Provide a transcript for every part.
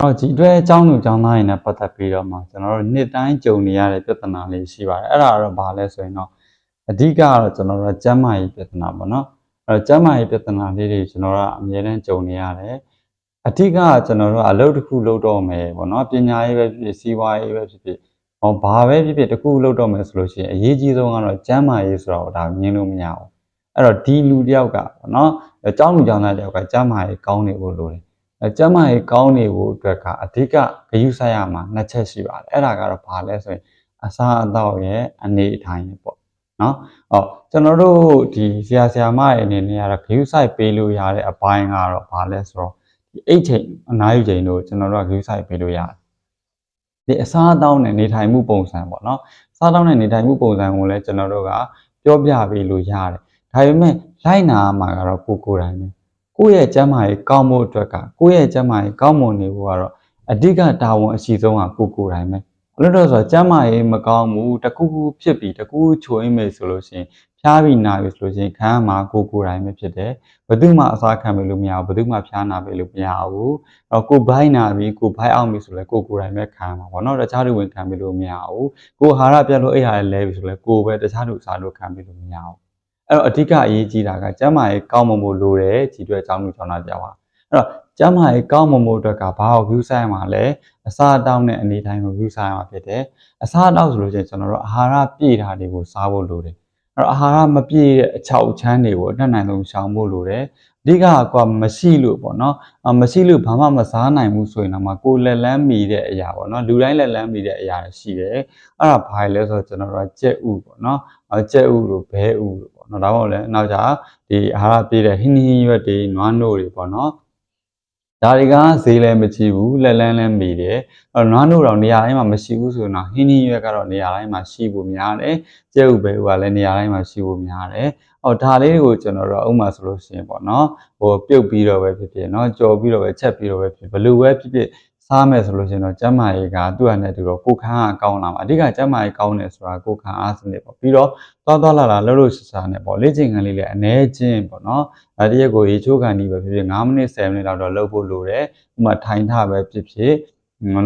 ဒီအတွက်အကြောင်းလူကြောင်းသားတွေနဲ့ပတ်သက်ပြီးတော့မှကျွန်တော်တို့နှစ်တိုင်းကြုံနေရတဲ့ပြဿနာလေးရှိပါတယ်အဲ့ဒါတော့ဘာလဲဆိုရင်တော့အဓိကကတော့ကျွန်တော်တို့ကျန်းမာရေးပြဿနာပေါ့နော်အဲ့တော့ကျန်းမာရေးပြဿနာလေးတွေကျွန်တော်တို့အများနဲ့ကြုံနေရတယ်အဓိကကျွန်တော်တို့အလုပ်တစ်ခုလုပ်တော့မယ်ပေါ့နော်ပညာရေးပဲဖြစ်ဖြစ်စီးပွားရေးပဲဖြစ်ဖြစ်ဘာပဲဖြစ်ဖြစ်တစ်ခုလုပ်တော့မယ်ဆိုလို့ရှိရင်အရေးကြီးဆုံးကတော့ကျန်းမာရေးဆိုတော့ဒါမြင်လို့မရဘူးအဲ့တော့ဒီလူတယောက်ကပေါ့နော်အကြောင်းလူကြောင်းသားတယောက်ကကျန်းမာရေးကောင်းနေဖို့လိုတယ်ကျန်းမာရေးကောင်းနေဖို့အတွက်ကအဓိကဂရုစိုက်ရမှာနှစ်ချက်ရှိပါတယ်အဲ့ဒါကတော့ဘာလဲဆိုရင်အစားအသောက်ရဲ့အနေအထိုင်ပေါ့နော်ကျွန်တော်တို့ဒီဆရာမရဲ့အနေနဲ့ကတော့ဂရုစိုက်ပေးလို့ရတဲ့အပိုင်းကတော့ဘာလဲဆိုတော့ဒီအိတ်ချိန်အနားယူချိန်တို့ကျွန်တော်တို့ကဂရုစိုက်ပေးလို့ရတယ်ဒီအစားအသောက်နဲ့နေထိုင်မှုပုံစံပေါ့နော်အစားအသောက်နဲ့နေထိုင်မှုပုံစံကိုလည်းကျွန်တော်တို့ကပြောပြပေးလို့ရတယ်ဒါပေမဲ့လိုက်နာမှာကတော့ကိုယ်တိုင်ပဲကိုယ့်ရဲ့ကျန်းမာရေးကောင်းဖို့အတွက်ကကိုယ့်ရဲ့ကျန်းမာရေးကောင်းမွန်နေဖို့ကတော့အဓိကတာဝန်အရှိဆုံးကကိုယ်တိုင်ပဲဘာလို့လဲဆိုတော့ကျန်းမာရေးမကောင်းဘူးတကူကူဖြစ်ပြီးတကူချိုရင်းမယ်ဆိုလို့ရှိရင်ဖျားပြီးနာပြီဆိုလို့ရှိရင်ခံရမှာကိုယ်တိုင်ပဲဖြစ်တယ်ဘယ်သူမှအစားခံပေးလို့မရဘူးဘယ်သူမှဖျားနာပေးလို့မရဘူးကိုယ်ဘိုင်းနာပြီးကိုယ်ဘိုင်းအောင်ပြီဆိုလဲကိုယ်တိုင်ပဲခံရမှာပေါ့နော်တခြားလူဝင်ခံပေးလို့မရဘူးကိုယ်ဟာရပြတ်လို့အိတ်ဟာလည်းလဲပြီဆိုလဲကိုယ်ပဲတခြားလူစားလို့ခံပေးလို့မရဘူးအဲ့တော့အဓိကအရေးကြီးတာကကျန်းမာရေးကောင်းမွန်ဖို့လိုတယ်ကြီးတွဲအကြောင်းလူကြောင်းသားကြပါအဲ့တော့ကျန်းမာရေးကောင်းမွန်ဖို့အတွက်ကဘာကို view ဆိုင်မှာလဲအစားအသောက်နဲ့အနေတိုင်းကို view ဆိုင်မှာဖြစ်တယ်အစားအသောက်ဆိုလို့ရှိရင်ကျွန်တော်တို့အာဟာရပြည့်တာတွေကိုစားဖို့လိုတယ်အဲ့တော့အာဟာရမပြည့်တဲ့အချောက်အချမ်းတွေကိုအတတ်နိုင်ဆုံးရှောင်ဖို့လိုတယ်အဓိကကမရှိလို့ပေါ့နော်မရှိလို့ဘာမှမစားနိုင်ဘူးဆိုရင်တော့ကိုယ်လက်လန်းမီတဲ့အရာပေါ့နော်လူတိုင်းလက်လန်းမီတဲ့အရာရှိတယ်အဲ့ဒါဘာလဲဆိုတော့ကျွန်တော်တို့ကကြက်ဥပေါ့နော်ကြက်ဥတို့ဘဲဥတို့ပေါ့နော်ဒါမှမဟုတ်လဲနောက်ကြဒီအာဟာရပြည့်တဲ့ဟင်းရွက်တွေနွားနို့တွေပေါ့နော်ဒါတွေကဈေးလည်းမကြည့်ဘူးလက်လန်းလည်းမိတယ်နွားနို့တော့နေရာတိုင်းမှာမရှိဘူးဆိုတော့ဟင်းရွက်ကတော့နေရာတိုင်းမှာရှိဖို့များတယ်ကြက်ဥဘဲဥကလည်းနေရာတိုင်းမှာရှိဖို့များတယ်ဒါလေးတွေကိုကျွန်တော်တို့ဥမာဆိုလို့ရှိရင်ပေါ့နော်ပြုတ်ပြီးတော့ပဲဖြစ်ဖြစ်နော်ကြော်ပြီးတော့ပဲချက်ပြီးတော့ပဲဖြစ်ဘယ်လိုပဲဖြစ်ဖြစ်စားမယ်ဆိုလို့ရှိရင်တော့ကျန်းမာရေးကသူ့ဟာနဲ့သူတော့ကိုယ်ခံအားကောင်းလာမှာအဓိကကျန်းမာရေးကောင်းတယ်ဆိုတာကိုယ်ခံအားစနစ်ပေါ့ပြီးတော့သွားလာလှုပ်ရှားနေပေါ့လေ့ကျင့်ခန်းလေးလည်းအနည်းချင်းပေါ့နော်တရက်ကိုရေချိုးကန်ဒီပဲဖြစ်ဖြစ်9မိနစ်10မိနစ်လောက်တော့လုပ်ဖို့လိုတယ်ဥမာထိုင်ထပဲဖြစ်ဖြစ်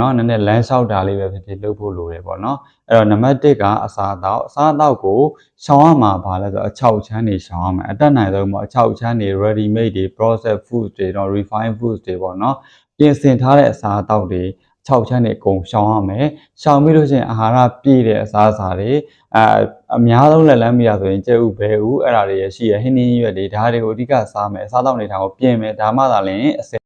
နော်နည်းနည်းလမ်းလျှောက်တာလေးပဲဖြစ်ဖြစ်လုပ်ဖို့လိုတယ်ပေါ့နော်အဲ့တော့နံပါတ်1ကအစားအသောက်ကိုရှောင်ရမှာပါလဲဆိုတော့အချောက်ချမ်းတွေရှောင်ရမယ်အတက်နိုင်ဆုံးပေါ့အချောက်ချမ်းတွေ ready made တွေ processed food တွေတော့ refined foods တွေပေါ့နော်ပြင်ဆင်ထားတဲ့အစားအသောက်တွေ6ချမ်းတွေအကုန်ရှောင်ရမယ်ရှောင်ပြီးလို့ရှိရင်အာဟာရပြည့်တဲ့အစားအစာတွေအများဆုံးလက်လန်းမိရဆိုရင်ကျဲဥဘဲဥအဲ့ဒါတွေရရှိရဟင်းရွက်တွေဒါတွေကိုအဓိကစားမယ်အစားအသောက်တွေဒါကိုပြင်မယ်ဒါမှသာလျှင်